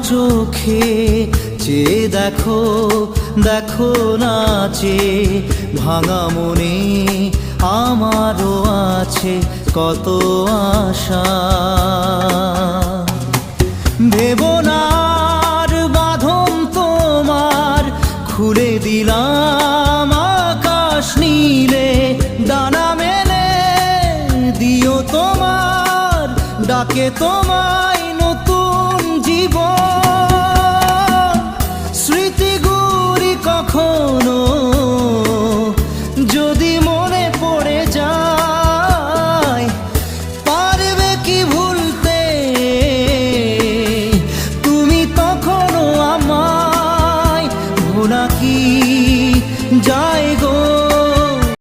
চোখে চেয়ে দেখো, দেখো নাচে ভাঙা মনে আমারও আছে কত আশা। ভেবো না আর বাঁধন তোমার, খুলে দিলাম আকাশ নীলে, ডানা মেলে দিও তোমার ডাকে তোমায় নতুন জীবন। স্মৃতিগুলি কখনো যদি মনে